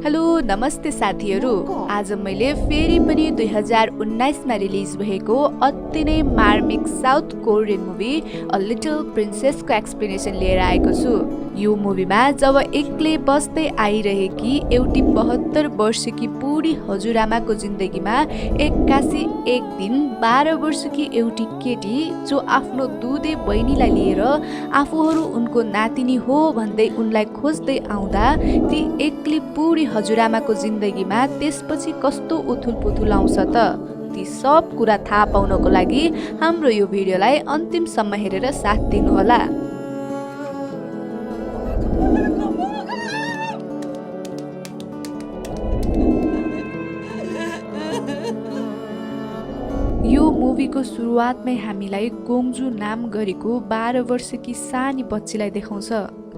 Hello नमस्ते साथीहरू। आज मैले फेरि पनि 2019 मा रिलिज भएको अति नै मार्मिक South Korean movie a little प्रिन्सेसको एक्सप्लेनेसन लिएर आएको छु। यो मुभीमा जब एक्लै बस्दै आइरहेकी एउटी 72 वर्षकी बुढी हजुरआमाको जिन्दगीमा एक्कासी एक दिन 12 वर्षकी एउटी केटी जो आफ्नो दुधे बहिनीलाई लिएर आफूहरू उनको नातिनी हो भन्दै उनलाई खोज्दै आउँदा ती एक्लै बुढी हजुरआमाको जिन्दगीमा त्यसपछि कस्तो उथुलपुथुल आउँछ त, ती सब कुरा थाहा पाउनको लागि हाम्रो यो भिडियोलाई अन्तिमसम्म हेरेर साथ दिनुहोला। यो मुभीको सुरुवातमै हामीलाई गोङ्जु नाम गरेको 12 वर्षकी सानी बच्चीलाई देखाउँछ,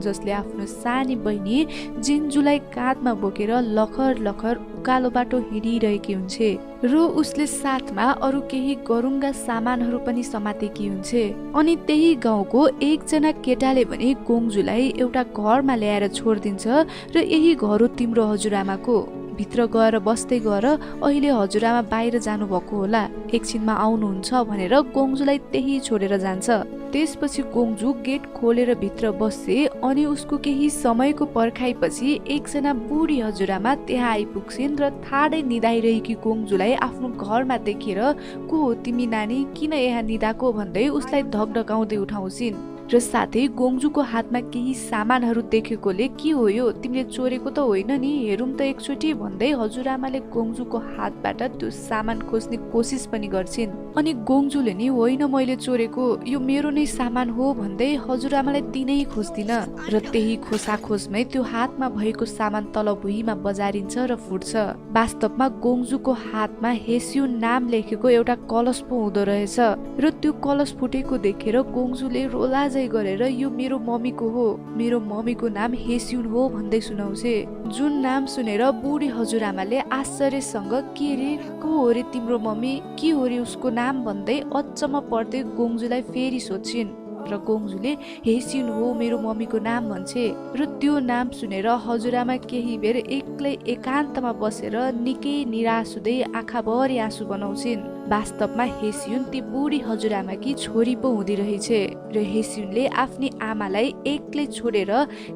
जसले आफ्नो सानी बहिनी जिन्जुलाई काँधमा बोकेर लखर लखर उकालो बाटो हिँडिरहेकी हुन्छे र उसले साथमा अरू केही गरुङ्गा सामानहरू पनि समातेकी हुन्छे। अनि त्यही गाउँको एकजना केटाले भने गोङ्जुलाई एउटा घरमा ल्याएर छोडिदिन्छ र यही घर हो तिम्रो हजुरआमाको, भित्र गएर बस्दै गएर अहिले हजुरआमा बाहिर जानुभएको होला, एकछिनमा आउनुहुन्छ भनेर गोङ्जुलाई त्यही छोडेर जान्छ। त्यसपछि गोङ्जु गेट खोलेर भित्र बस्छे अनि उसको केही समयको पर्खाइपछि एकजना बुढी हजुरआमा त्यहाँ आइपुग्छिन् र ठाडै निदाइरहेकी गोङ्जुलाई आफ्नो घरमा देखेर को हो तिमी नानी, किन यहाँ निदाको भन्दै उसलाई धकधकाउँदै उठाउँछिन् र साथै गोङ्जुको हातमा केही सामानहरू देखेकोले के हो यो, तिमीले चोरेको त होइन नि, हेरौँ त एकचोटि भन्दै हजुरआमाले गोङ्जुको हातबाट त्यो सामान खोज्ने कोसिस पनि गर्छिन्। अनि गोङ्जुले नि होइन मैले चोरेको, यो मेरो नै सामान हो भन्दै हजुरआमालाई दिनै खोज्दिन र त्यही खोसाखोजमै त्यो हातमा भएको सामान तल भुइँमा बजारिन्छ र फुट्छ। वास्तवमा गोङ्जुको हातमा हेस्युन नाम लेखेको एउटा कलश पो हुँदो रहेछ र त्यो कलश फुटेको देखेर गोङ्जुले रोलाजै गरेर यो मेरो मम्मीको हो, मेरो मम्मीको नाम हेस्युन हो भन्दै सुनाउँछे। जुन नाम सुनेर बुढी हजुरआमाले आश्चर्यसँग के रे, को हो रे तिम्रो मम्मी, के हो रे उसको नाम भन्दै अचम्म पर्दै गोङ्जुलाई फेरि सोध्छिन् र गोङ्जुले हेस्युन हो मेरो मम्मीको नाम भन्छे र त्यो नाम सुनेर हजुरआमा केही बेर एक्लै एकान्तमा बसेर निकै निराश हुँदै आँखाभरि आँसु बनाउँछिन्। वास्तवमा हेस्युन ती बुढी हजुरआमाकी छोरी पो हुँदी रहेछे र हेस्युनले आफ्नी आमालाई एक्लै छोडेर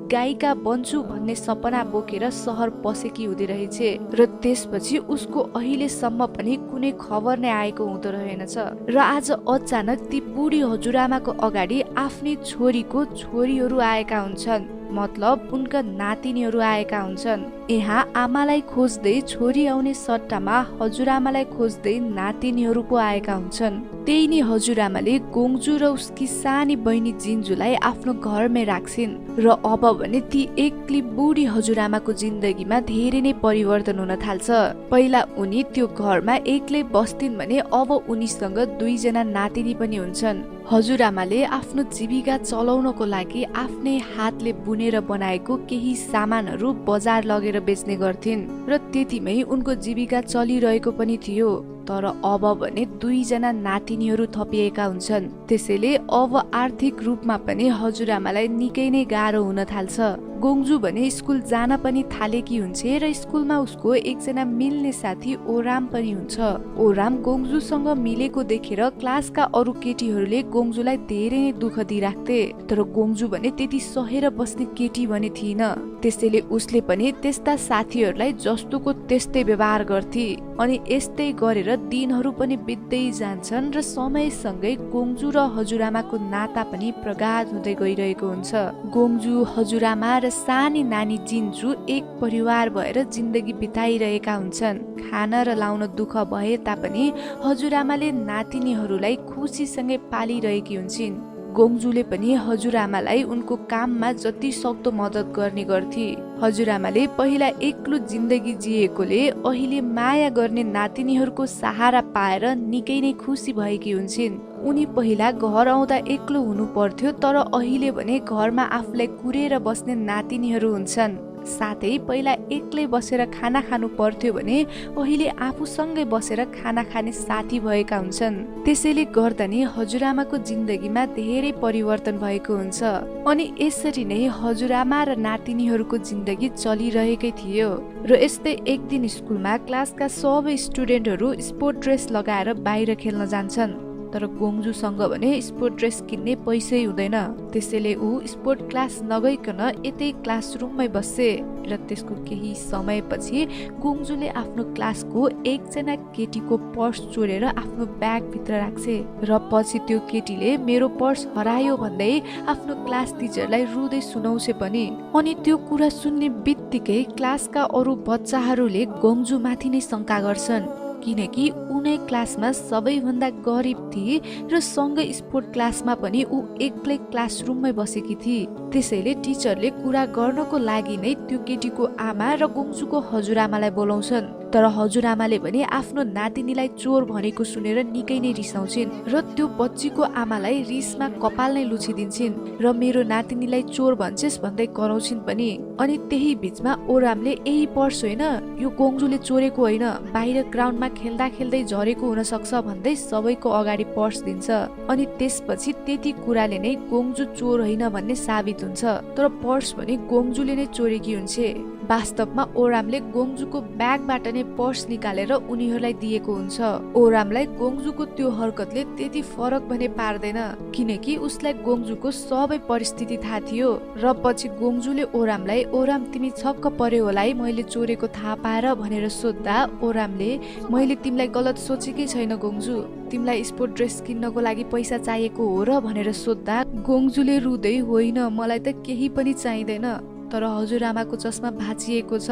गायिका बन्छु भन्ने सपना बोकेर सहर पसेकी हुँदी रहेछे र त्यसपछि उसको अहिलेसम्म पनि कुनै खबर नै आएको हुँदो रहेनछ र आज अचानक ती बुढी हजुरआमाको अगाडि आफ्नी छोरीको छोरीहरू आएका हुन्छन्, मतलब उनका नातिनीहरू आएका हुन्छन्। यहाँ आमालाई खोज्दै छोरी आउने सट्टामा हजुरआमालाई खोज्दै नातिनीहरू पो आएका हुन्छन्। त्यही नै हजुरआमाले गोङ्जु र उसकी सानी बहिनी जिन्जुलाई आफ्नो घरमै राख्छिन् र अब भने ती एक्लै बुढी हजुरआमाको जिन्दगीमा धेरै नै परिवर्तन हुन थाल्छ। पहिला उनी त्यो घरमा एक्लै बस्थिन् भने अब उनीसँग 2 जना नातिनी पनि हुन्छन्। हजुरआमाले आफ्नो जीविका चलाउनको लागि आफ्नै हातले बुनेर बनाएको केही सामानहरू बजार लगेर बेच्ने गर्थिन् र त्यतिमै उनको जीविका चलिरहेको पनि थियो। तर अब भने 2 जना नातिनीहरू थपिएका हुन्छन्, त्यसैले अब आर्थिक रूपमा पनि हजुरआमालाई निकै नै गाह्रो हुन थाल्छ। गोङ्जु भने स्कुल जान पनि थालेकी हुन्छे र स्कुलमा उसको एकजना मिल्ने साथी ओराम पनि हुन्छ। ओराम गोङ्जुसँग मिलेको देखेर क्लासका अरू केटीहरूले गोङ्जुलाई धेरै नै दुःख दिइराख्थे, तर गोङ्जु भने त्यति सहेर बस्ने केटी भने थिइन, त्यसैले उसले पनि त्यस्ता साथीहरूलाई जस्तोको त्यस्तै व्यवहार गर्थे। अनि यस्तै गरेर दिनहरू पनि बित्दै जान्छन् र समयसँगै गोङ्जु र हजुरआमाको नाता पनि प्रगाढ हुँदै गइरहेको हुन्छ। गोङ्जु, हजुरआमा र सानी नानी जिन्जु एक परिवार भएर जिन्दगी बिताइरहेका हुन्छन्। खान र लाउन दुःख भए तापनि हजुरआमाले नातिनीहरूलाई खुसीसँगै पालिरहेकी हुन्छन्। गोङ्जुले पनि हजुरआमालाई उनको काममा जति सक्दो मद्दत गर्ने गर्थे। हजुरआमाले पहिला एक्लो जिन्दगी जिएकोले अहिले माया गर्ने नातिनीहरूको सहारा पाएर निकै नै खुसी भएकी हुन्छन्। उनी पहिला घर आउँदा एक्लो हुनु पर्थ्यो, तर अहिले भने घरमा आफूलाई कुरेर बस्ने नातिनीहरू हुन्छन्। साथै पहिला एक्लै बसेर खाना खानु पर्थ्यो भने अहिले आफूसँगै बसेर खाना खाने साथी भएका हुन्छन्। त्यसैले गर्दा नि हजुरआमाको जिन्दगीमा धेरै परिवर्तन भएको हुन्छ। अनि यसरी नै हजुरआमा र नातिनीहरूको जिन्दगी चलिरहेकै थियो। र यस्तै एक दिन स्कुलमा क्लासका सबै स्टुडेन्टहरू स्पोर्ट ड्रेस लगाएर बाहिर खेल्न जान्छन्। तर गोङ्जुसँग भने स्पोर्ट ड्रेस किन्ने पैसै हुँदैन। त्यसैले ऊ स्पोर्ट क्लास नगइकन यतै क्लासरुममै बस्छे। र त्यसको केही समयपछि गोङ्जुले आफ्नो क्लासको एकजना केटीको पर्स चोरेर आफ्नो ब्यागभित्र राख्छे। र पछि त्यो केटीले मेरो पर्स हरायो भन्दै आफ्नो क्लास टिचरलाई रुँदै सुनाउँछे पनि। अनि त्यो कुरा सुन्ने बित्तिकै क्लासका अरू बच्चाहरूले गोङ्जुमाथि नै शङ्का गर्छन्, किनकि उनै क्लासमा सबैभन्दा गरिब थिए र सँगै स्पोर्ट क्लासमा पनि ऊ एक्लै क्लासरुममै बसेकी थिए। त्यसैले टिचरले कुरा गर्नको लागि नै त्यो केटीको आमा र गोङ्जुको हजुरआमालाई बोलाउँछन्। तर हजुरआमाले भने आफ्नो नातिनीलाई चोर भनेको सुनेर निकै नै रिसाउँछिन् र त्यो बच्चीको आमालाई रिसमा कपाल नै लुछिदिन्छन् र मेरो नातिनीलाई चोर भन्छेस् भन्दै कराउँछिन् पनि। अनि त्यही बीचमा ओरामले यही पर्स होइन, यो गोङ्जुले चोरेको होइन, बाहिर ग्राउन्डमा खेल्दा खेल्दै झरेको हुन सक्छ भन्दै सबैको अगाडि पर्स दिन्छ। अनि त्यसपछि त्यति कुराले नै गोङ्जु चोर होइन भन्ने साबित हुन्छ। तर पर्स भने गोङ्जुले नै चोरेकी हुन्छ। वास्तवमा ओरामले गोङ्जुको ब्यागबाट नै पर्स निकालेर उनीहरूलाई दिएको हुन्छ। ओरामलाई गोङ्जुको त्यो हरकतले त्यति फरक भने पार्दैन, किनकि उसलाई गोङ्जुको सबै परिस्थिति थाहा थियो। र पछि गोङ्जुले ओरामलाई, ओराम तिमी छक्क पर्यो होला है मैले चोरेको थाहा पाएर भनेर सोद्धा ओरामले, मैले तिमीलाई गलत सोचेकै छैन गोङ्जु, तिमीलाई स्पोर्ट ड्रेस किन्नको लागि पैसा चाहिएको हो र भनेर सोद्धा गोङ्जुले रुँदै, होइन मलाई त केही पनि चाहिँदैन, तर हजुरआमाको चस्मा भाँचिएको छ,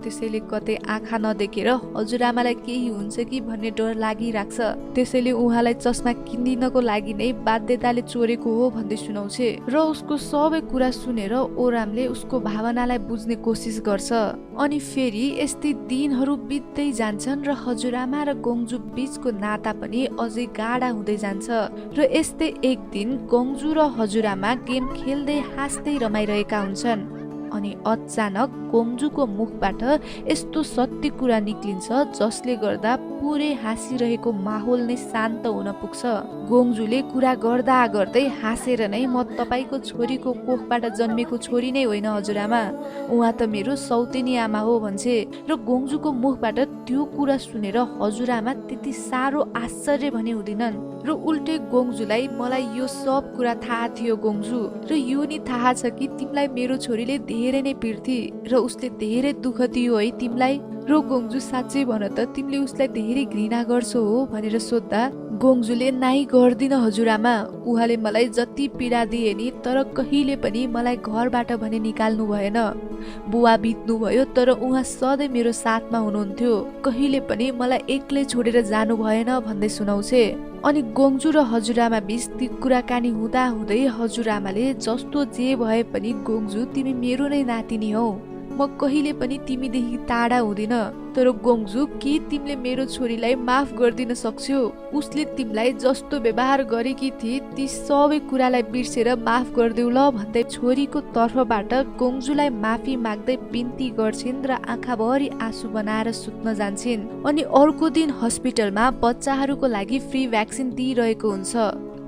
त्यसैले कतै आँखा नदेखेर हजुरआमालाई केही हुन्छ कि भन्ने डर लागिराख्छ, त्यसैले उहाँलाई चस्मा किनिदिनको लागि नै बाध्यताले चोरेको हो भन्दै सुनाउँछे। र उसको सबै कुरा सुनेर ओरामले उसको भावनालाई बुझ्ने कोसिस गर्छ। अनि फेरि यस्तै दिनहरू बित्दै जान्छन् र हजुरआमा र गोङ्जु बीचको नाता पनि अझै गाढा हुँदै जान्छ। र यस्तै एक दिन गोङ्जु र हजुरआमा गेम खेल्दै हाँस्दै रमाइरहेका हुन्छन्। अनि अचानक गोङ्जुको मुखबाट यस्तो सत्य कुरा निक्लिन्छ जसले गर्दा पुरै हाँसिरहेको माहौल नै शान्त हुन पुग्छ। गोङ्जुले कुरा गर्दा गर्दै हाँसेर नै, म तपाईको छोरीको कोखबाट जन्मेको छोरी नै होइन हजुरआमा, उहाँ त मेरो सौतेनी आमा हो भन्छे। र गोङ्जुको मुखबाट त्यो कुरा सुनेर हजुरआमा त्यति साह्रो आश्चर्य भने हुँदैनन् र उल्टे गोङ्जुलाई, मलाई यो सब कुरा थाहा थियो गोङ्जु, र यो नि थाहा छ कि तिमीलाई मेरो छोरीले धेरै नै पिर्थी र उसले धेरै दुःख दियो है तिमीलाई। र गोङ्जु साँच्चै भन त तिमीले उसलाई धेरै घृणा गर्छौ हो भनेर सोद्धा गोङ्जुले, नाइ गर्दिन हजुरआमा, उहाँले मलाई जति पीडा दिए नि तर कहिले पनि मलाई घरबाट भने निकाल्नु भएन। बुवा बित्नु भयो तर उहाँ सधैँ मेरो साथमा हुनुहुन्थ्यो, कहिले पनि मलाई एक्लै छोडेर जानु भएन भन्दै सुनाउँछे। अनि गोङ्जु र हजुरआमा बीच ती कुराकानी हुँदा हुँदै हजुरआमाले, जस्तो जे भए पनि गोङ्जु तिमी मेरो नै नातिनी हौ, म कहिले पनि तिमीदेखि टाढा हुँदिन। तर गोङ्जु, के तिमीले मेरो छोरीलाई माफ गरिदिन सक्छौ? उसले तिमीलाई जस्तो व्यवहार गरेकी थिए ती सबै कुरालाई बिर्सेर माफ गरिदेऊ ल भन्दै छोरीको तर्फबाट गोङ्जुलाई माफी माग्दै बिन्ती गर्छिन् र आँखाभरि आँसु बनाएर सुत्न जान्छन्। अनि अर्को दिन हस्पिटलमा बच्चाहरूको लागि फ्री भ्याक्सिन दिइरहेको हुन्छ।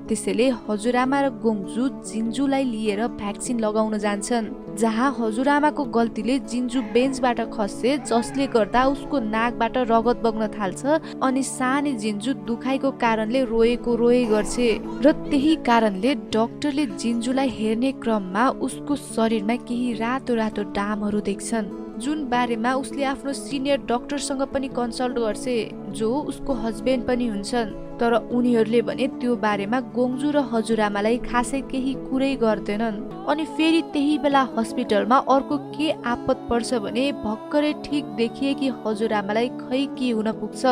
त्यसैले हजुरआमा र गोङ्जु जिन्जुलाई लिएर भ्याक्सिन लगाउन जान्छन्, जहाँ हजुरआमाको गल्तीले जिन्जु बेन्चबाट खस्छे, जसले गर्दा उसको नाकबाट रगत बग्न थाल्छ। अनि सानै जिन्जु दुखाइको कारणले रोएको रोए गर्छे र त्यही कारणले डाक्टरले जिन्जुलाई हेर्ने क्रममा उसको शरीरमा केही रातो रातो डामहरू देख्छन्, जुन बारेमा उसले आफ्नो सिनियर डाक्टरसँग पनि कन्सल्ट गर्छे, जो उसको हस्बेन्ड पनि हुन्छन्। तर उनीहरूले भने त्यो बारेमा गोङ्जु र हजुरआमालाई खासै केही कुरै गर्दैनन्। अनि फेरि त्यही बेला हस्पिटलमा अर्को के आपत पर्छ भने भर्खरै ठिक देखिए कि हजुरआमालाई खै के हुन पुग्छ।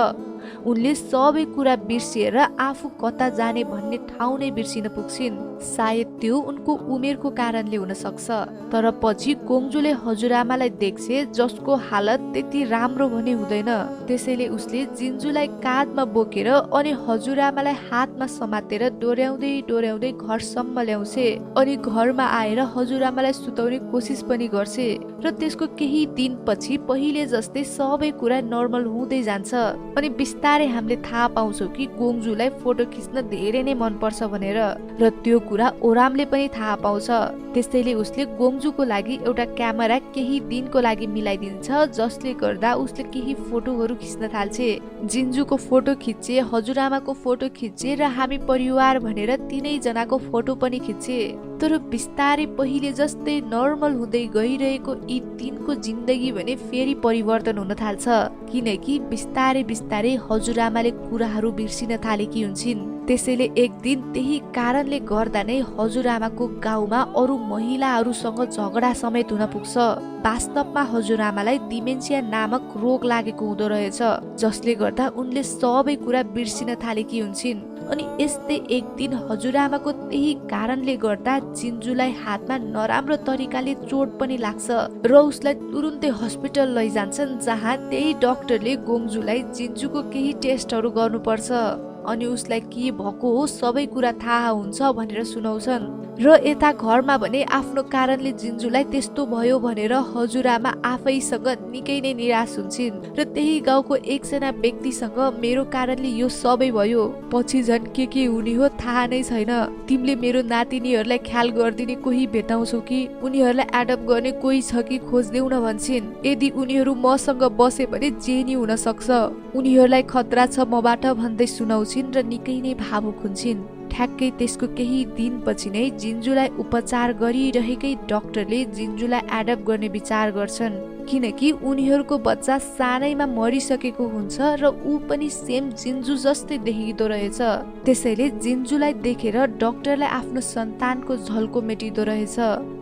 उनले सबै कुरा बिर्सिएर आफू कता जाने भन्ने ठाउँ नै बिर्सिन पुग्छिन्। सायद त्यो उनको उमेरको कारणले हुन सक्छ। तर पछि गोङ्जुले हजुरआमालाई देख्छे जसको हालत त्यति राम्रो भने हुँदैन। त्यसैले उसले जिन्जुलाई काँधमा बोकेर अनि हजुरआमालाई हातमा समातेर डोर्याउँदै डोर्याउँदै घरसम्म ल्याउँछे। अनि घरमा आएर हजुरआमालाई सुताउने कोसिस पनि गर्छे। र त्यसको केही दिनपछि पहिले जस्तै सबै कुरा नर्मल हुँदै जान्छ। अनि बिस्तारै हामीले थाहा पाउँछौँ कि गोङ्जुलाई फोटो खिच्न धेरै नै मनपर्छ भनेर। र त्यो कुरा ओरामले पनि थाहा पाउँछ। त्यसैले उसले गोङ्जुको लागि एउटा क्यामेरा केही दिनको लागि मिलाइदिन्छ, जसले गर्दा उसले केही फोटोहरू खिच्न थाल्छे। जिन्जुको फोटो खिचे, हजुरआमाको फोटो खिचे र हामी परिवार भनेर तीनैजनाको फोटो पनि खिचे। तर बिस्तारै पहिले जस्तै नर्मल हुँदै गइरहेको यी तिनको जिन्दगी भने फेरि परिवर्तन हुन थाल्छ। किनकि बिस्तारै बिस्तारै हजुरआमाले कुराहरू बिर्सिन थालेकी हुन्छन्। त्यसैले एक दिन त्यही कारणले गर्दा नै हजुरआमाको गाउँमा अरू महिलाहरूसँग झगडा समेत हुन पुग्छ। वास्तवमा हजुरआमालाई डिमेन्सिया नामक रोग लागेको हुँदो रहेछ, जसले गर्दा उनले सबै कुरा बिर्सिन थालेकी हुन्छन्। अनि यस्तै एक दिन हजुरआमाको त्यही कारणले गर्दा जिन्जुलाई हातमा नराम्रो तरिकाले चोट पनि लाग्छ र उसलाई तुरुन्तै हस्पिटल लैजान्छन्, जहाँ त्यही डाक्टरले गोङ्जुलाई जिन्जुको केही टेस्टहरू गर्नुपर्छ अनि उसलाई के भएको हो सबै कुरा थाहा हुन्छ भनेर सुनाउँछन्। र यता घरमा भने आफ्नो कारणले जिन्जुलाई त्यस्तो भयो भनेर हजुरआमा आफैसँग निकै नै निराश हुन्छन्। र त्यही गाउँको एकजना व्यक्तिसँग मेरो कारणले यो सबै भयो, पछि झन् के हुने हो थाहा नै छैन। तिमीले मेरो नातिनीहरूलाई ख्याल गरिदिने कोही भेटाउँछौ कि उनीहरूलाई एडप्ट गर्ने कोही छ कि खोजिदेऊ न भन्छन्। यदि उनीहरू मसँग बसे भने जे नि हुन सक्छ, उनीहरूलाई खतरा छ मबाट भन्दै सुनाउँछिन् र निकै नै भावुक हुन्छन्। ठ्याक्कै त्यसको केही दिनपछि नै जिन्जुलाई उपचार गरिरहेकै डाक्टरले जिन्जुलाई एडप्ट गर्ने विचार गर्छन्। किनकि उनीहरूको बच्चा सानैमा मरिसकेको हुन्छ र ऊ पनि सेम जिन्जु जस्तै देखिँदो रहेछ। त्यसैले जिन्जुलाई देखेर डाक्टरलाई आफ्नो सन्तानको झल्को मेटिदो रहेछ।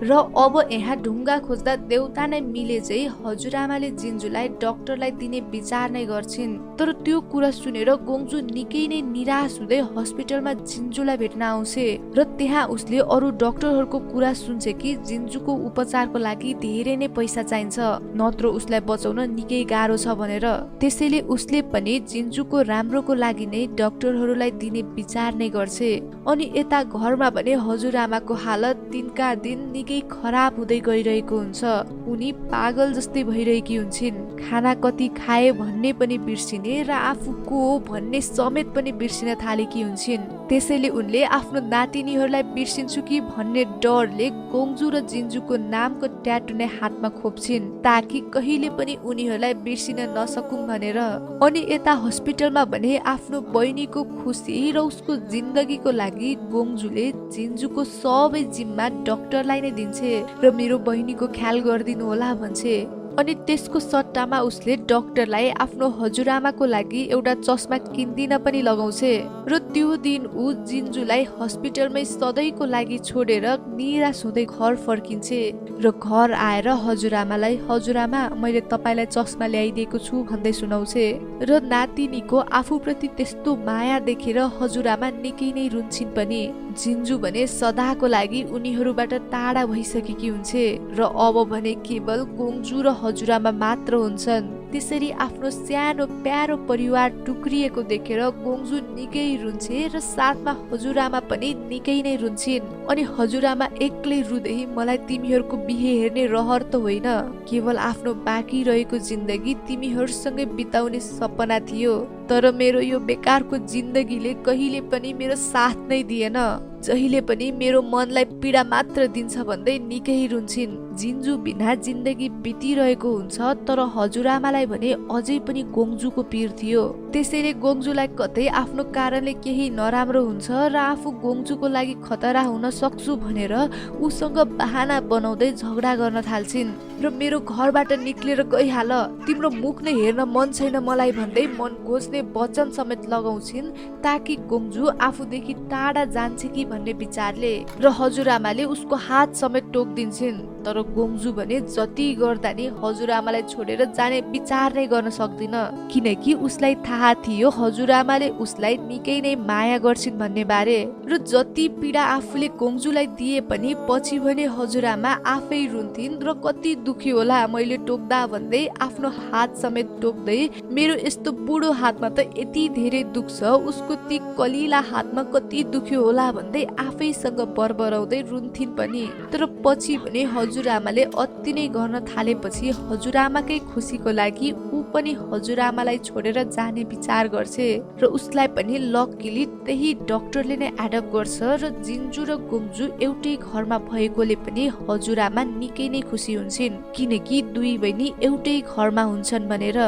र अब यहाँ ढुङ्गा खोज्दा देउता नै मिले चाहिँ हजुरआमाले जिन्जुलाई डाक्टरलाई दिने विचार नै गर्छिन्। तर त्यो कुरा सुनेर गोङ्जु निकै नै निराश हुँदै हस्पिटलमा जिन्जुलाई भेट्न आउँछे र त्यहाँ उसले अरू डाक्टरहरूको कुरा सुन्छ कि जिन्जुको उपचारको लागि धेरै नै पैसा चाहिन्छ, नत्र उसलाई बचाउन निकै गाह्रो छ भनेर। त्यसैले उसले पनि जिन्जुको राम्रोको लागि नै डाक्टरहरूलाई दिने विचार नै गर्छे। अनि यता घरमा भने हजुरआमाको हालत दिनका दिन निकै खराब हुँदै गइरहेको हुन्छ। उनी पागल जस्तै भइरहेकी हुन्छन्। खाना कति खाए भन्ने पनि बिर्सिने र आफू को हो भन्ने समेत पनि बिर्सिन थालेकी हुन्छन्। त्यसैले उनले आफ्नो नातिनीहरूलाई बिर्सिन्छु कि भन्ने डरले गोङ्जु र जिन्जुको नामको ट्याटु नै हातमा खोप्छिन्, ताकि कहिले पनि उनीहरूलाई बिर्सिन नसकुन् भनेर। अनि यता हस्पिटलमा भने आफ्नो बहिनीको खुसी र उसको जिन्दगीको लागि गोङ्जुले जिन्जुको सबै जिम्मा डाक्टरलाई नै दिन्छे र मेरो बहिनीको ख्याल गरिदिनु होला भन्छे। अनि त्यसको सट्टामा उसले डाक्टरलाई आफ्नो हजुरआमाको लागि एउटा चस्मा किनिदिन पनि लगाउँछे। र त्यो दिन ऊ जिन्जुलाई हस्पिटलमै सधैँको लागि छोडेर निराश हुँदै घर फर्किन्छे र घर आएर हजुरआमालाई हजुरआमा मैले तपाईँलाई चस्मा ल्याइदिएको छु भन्दै सुनाउँछे। र नातिनीको आफूप्रति त्यस्तो माया देखेर हजुरआमा निकै नै रुन्छिन् पनि। जिन्जु भने सदाको लागि उनीहरूबाट टाढा भइसकेकी हुन्छे र अब भने केवल गोङ्जु र हजुरआमा मात्र हुन्छन्। त्यसरी आफ्नो सानो प्यारो परिवार टुक्रिएको देखेर गोङ्जु निकै रुन्छे र साथमा हजुरआमा पनि निकै नै रुन्छिन्। अनि हजुरआमा एक्लै रुँदै मलाई तिमीहरूको बिहे हेर्ने रहर त होइन, केवल आफ्नो बाँकी रहेको जिन्दगी तिमीहरूसँगै बिताउने सपना थियो। तर मेरो यो बेकारको जिन्दगीले कहिले पनि मेरो साथ नै दिएन, जहिले पनि मेरो मनलाई पीडा मात्र दिन्छ भन्दै निकै रुन्छिन्। जिन्जु बिना जिन्दगी बितिरहेको हुन्छ, तर हजुरआमालाई भने अझै पनि गोङ्जुको पीर थियो। त्यसैले गोङ्जुलाई कतै आफ्नो कारणले केही नराम्रो हुन्छ र आफू गोङ्जुको लागि खतरा हुन सक्छु भनेर उसँग बहाना बनाउँदै झगडा गर्न थाल्छिन् र मेरो घरबाट निक्लेर गइहाल, तिम्रो मुख नै हेर्न मन छैन मलाई भन्दै मन घोच्ने वचन समेत लगाउँछिन्, ताकि गोङ्जु आफूदेखि टाढा जान्छ कि भन्ने विचारले। र हजुरआमाले उसको हात समेत टोकिदिन्छन्। तर गोङ्जु भने जति गर्दा नि हजुरआमालाई छोडेर जाने विचार नै गर्न सक्दिन, किनकि उसलाई थाहा थियो हजुरआमाले उसलाई निकै नै माया गर्छिन् भन्ने बारे। र जति पीडा आफूले गोङ्जुलाई दिए पनि पछि भने हजुरआमा आफै रुन्थिन् र कति दुखी होला मैले टोक्दा भन्दै आफ्नो हात समेत टोक्दै मेरो यस्तो बुढो हातमा त यति धेरै दुख्छ, उसको ती कलिला हातमा कति दुख्यो होला भन्दै आफैसँग बरबराउँदै रुन्थिन् पनि। तर पछि भने हजुरआमाले अति नै गर्न थालेपछि हजुरआमाकै खुसीको लागि ऊ पनि हजुरआमालाई छोडेर जाने विचार गर्छे र उसलाई पनि लकिली त्यही डाक्टरले नै एडप्ट गर्छ र जिन्जु र गोङ्जु एउटै घरमा भएकोले पनि हजुरआमा निकै नै खुसी हुन्छन्, किनकि दुई बहिनी एउटै घरमा हुन्छन् भनेर।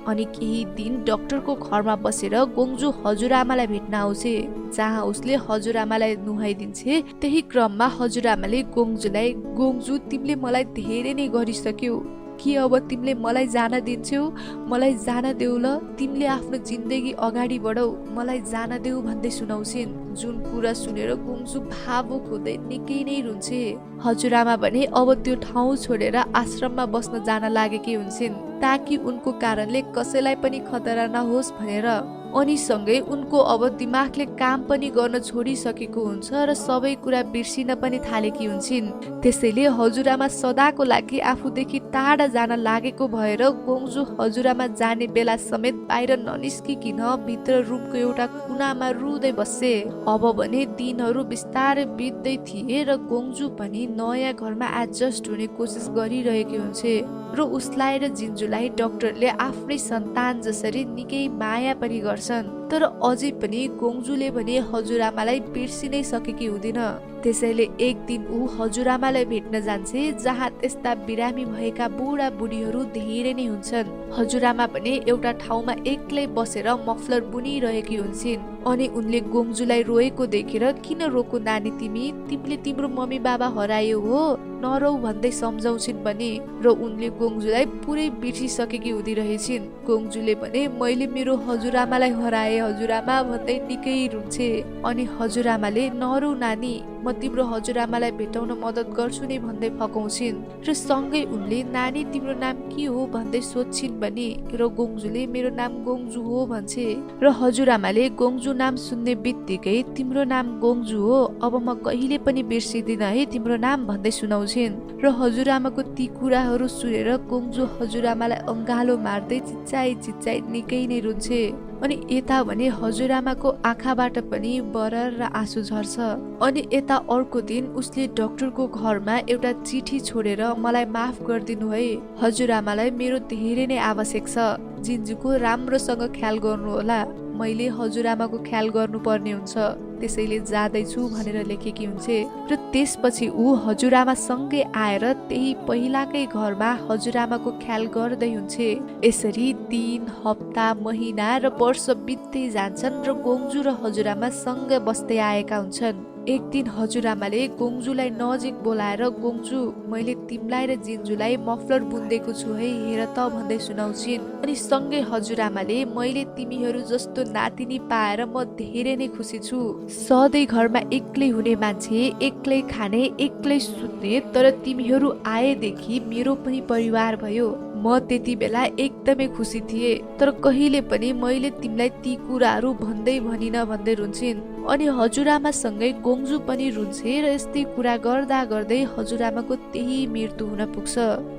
अनि केही दिन डाक्टरको घरमा बसेर गोङ्जु हजुरआमालाई भेट्न आउँछे, जहाँ उसले हजुरआमालाई नुहाइदिन्छे। त्यही क्रममा हजुरआमाले गोङ्जुलाई, गोङ्जु तिमीले मलाई धेरै नै गरिसक्यौ, के अब तिमीले मलाई जान दिन्छौ? मलाई जान देऊ ल, तिमीले आफ्नो जिन्दगी अगाडि बढाऊ, मलाई जान देऊ भन्दै सुनाउँछिन्। जुन कुरा सुनेर गोङ्जु भावुक हुँदै निकै नै रुन्छे। हजुरआमा भने अब त्यो ठाउँ छोडेर आश्रममा बस्न जान लागेकी हुन्छन्, ताकि उनको कारणले कसैलाई पनि खतरा नहोस् भनेर। अनि सँगै उनको अब दिमागले काम पनि गर्न छोडिसकेको हुन्छ र सबै कुरा बिर्सिन पनि थालेकी हुन्छन्। त्यसैले हजुरआमा सदाको लागि आफूदेखि टाढा जान लागेको भएर गोङ्जु हजुरआमा जाने बेला समेत बाहिर ननिस्किकन भित्र रुमको एउटा कुनामा रुँदै बस्छे। अब भने दिनहरू बिस्तारै बित्दै थिए र गोङ्जु पनि नयाँ घरमा एडजस्ट हुने कोसिस गरिरहेकी हुन्छे र उसलाई र जिन्जुलाई डाक्टरले आफ्नै सन्तान जसरी निकै माया पनि गर्छन्। तर अझै पनि गोङ्जुले भने हजुरआमालाई बिर्सिनै सकेकी हुँदिन। त्यसैले एक दिन ऊ हजुरआमालाई भेट्न जान्छे, जहाँ त्यस्ता बिरामी भएका बुढा बुढीहरू धेरै नै हुन्छन्। हजुरआमा भने एउटा ठाउँमा एक्लै बसेर मफलर बुनिरहेकी हुन्छन्। अनि उनले गोङ्जुलाई रोएको देखेर, किन रोको नानी तिमी, तिमीले तिम्रो मम्मी बाबा हरायो हो, नरौ भन्दै सम्झाउँछिन् पनि। र उनले गोङ्जुलाई पुरै बिर्सिसकेकी हुँदी रहेछिन्। गोङ्जुले भने मैले मेरो हजुरआमालाई हराए हजुरआमा भन्दै निकै रुन्छे। अनि हजुरआमाले नरौ नानी, म तिम्रो हजुरआमालाई भेटाउन मद्दत गर्छु नि भन्दै फकाउँछिन्। र सँगै उनले नानी तिम्रो नाम के हो भन्दै सोध्छिन् पनि। र गोङ्जुले मेरो नाम गोङ्जु हो भन्छे। र हजुरआमाले गोङ्जु नाम सुन्ने बित्तिकै तिम्रो नाम गोङ्जु हो, अब म कहिले पनि बिर्सिदिन है तिम्रो नाम भन्दै सुनाउँछिन्। र हजुरआमाको ती कुराहरू सुनेर गोङ्जु हजुरआमालाई अङ्गालो मार्दै चिच्चाइ निकै नै रुन्छे। अनि यता भने हजुरआमाको आँखाबाट पनि बरर र आँसु झर्छ। अनि यता अर्को दिन उसले डाक्टरको घरमा एउटा चिठी छोडेर, मलाई माफ गरिदिनु है, हजुरआमालाई मेरो धेरै नै आवश्यक छ, जिन्जुको राम्रोसँग ख्याल गर्नु होला, मैले हजुरआमाको ख्याल गर्नुपर्ने हुन्छ, त्यसैले जाँदैछु भनेर लेखेकी हुन्छे। र त्यसपछि ऊ हजुरआमासँगै आएर त्यही पहिलाकै घरमा हजुरआमाको ख्याल गर्दै हुन्छे। यसरी दिन, हप्ता, महिना र वर्ष बित्दै जान्छन् र गोङ्जु र हजुरआमा सँगै बस्दै आएका हुन्छन्। एक दिन हजुरआमाले गोङ्जुलाई नजिक बोलाएर, गोङ्जु मैले तिमीलाई र जिन्जुलाई मफलर बुन्देको छु है, हेर त भन्दै सुनाउँछिन्। अनि सँगै हजुरआमाले, मैले तिमीहरू जस्तो नातिनी पाएर म धेरै नै खुसी छु। सधैँ घरमा एक्लै हुने मान्छे, एक्लै खाने, एक्लै सुत्ने, तर तिमीहरू आएदेखि मेरो पनि परिवार भयो। म त्यति बेला एकदमै खुसी थिए, तर कहिले पनि मैले तिमीलाई ती कुराहरू भन्दै भनिन भन्दै रुन्छिन्। अनि हजुरआमासँगै गोङ्जु पनि रुन्छे र यस्तै कुरा गर्दा गर्दै हजुरआमाको त्यही मृत्यु हुन पुग्छ।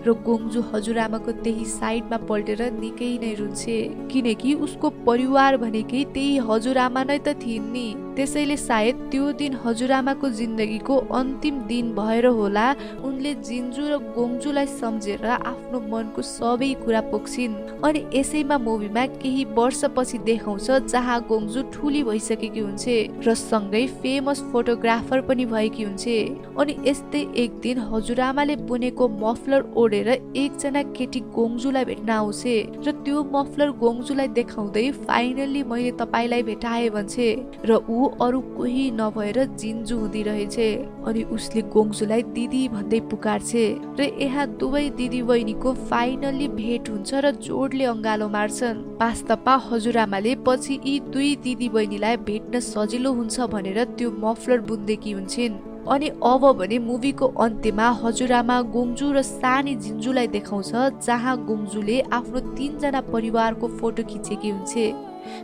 र गोङ्जु हजुरआमाको त्यही साइडमा पल्टेर निकै नै रुन्छे, किनकि उसको परिवार भनेकै त्यही हजुरआमा नै त थिइन् नि। त्यसैले सायद त्यो दिन हजुरआमाको जिन्दगीको अन्तिम दिन भएर होला उनले जिन्जु र गोङ्जुलाई सम्झेर आफ्नो मनको सबै कुरा पोख्छिन्। अनि यसैमा मुभीमा केही वर्षपछि देखाउँछ जहाँ गोङ्जु ठुली भइसकेकी हुन्छे र सँगै फेमस फोटोग्राफर पनि भएकी हुन्छे। अनि यस्तै एक दिन हजुरआमाले बुनेको मफलर ओढेर एकजना केटी गोङ्जुलाई भेट्न आउँछे र त्यो मफलर गोङ्जुलाई देखाउँदै, फाइनल्ली मैले तपाईलाई भेटाए भन्छे। र ऊ अरू कोही नभएर जिन्जु हुँदी रहेछे। अनि उसले गोङ्जुलाई दिदी भन्दै पुकार्छे र यहाँ दुवै दिदी बहिनीको फाइनल्ली भेट हुन्छ र जोडले अङ्गालो मार्छन्। वास्तवमा हजुरआमाले पछि यी दुई दिदी बहिनीलाई भेट्न सजिलो हुन्छ भनेर त्यो मफलर बुन्देकी हुन्छन्। अनि अब भने मुभीको अन्त्यमा हजुरआमा गोङ्जू र सानी जिन्जुलाई देखाउँछ, जहाँ गोङ्जूले आफ्नो 3 जना परिवारको फोटो खिचेकी हुन्छे,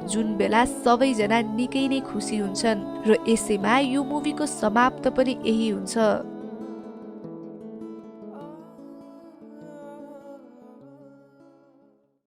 जुन बेला सबैजना निकै नै खुसी हुन्छन्। र यसैमा यो मुभीको समाप्त पनि यही हुन्छ।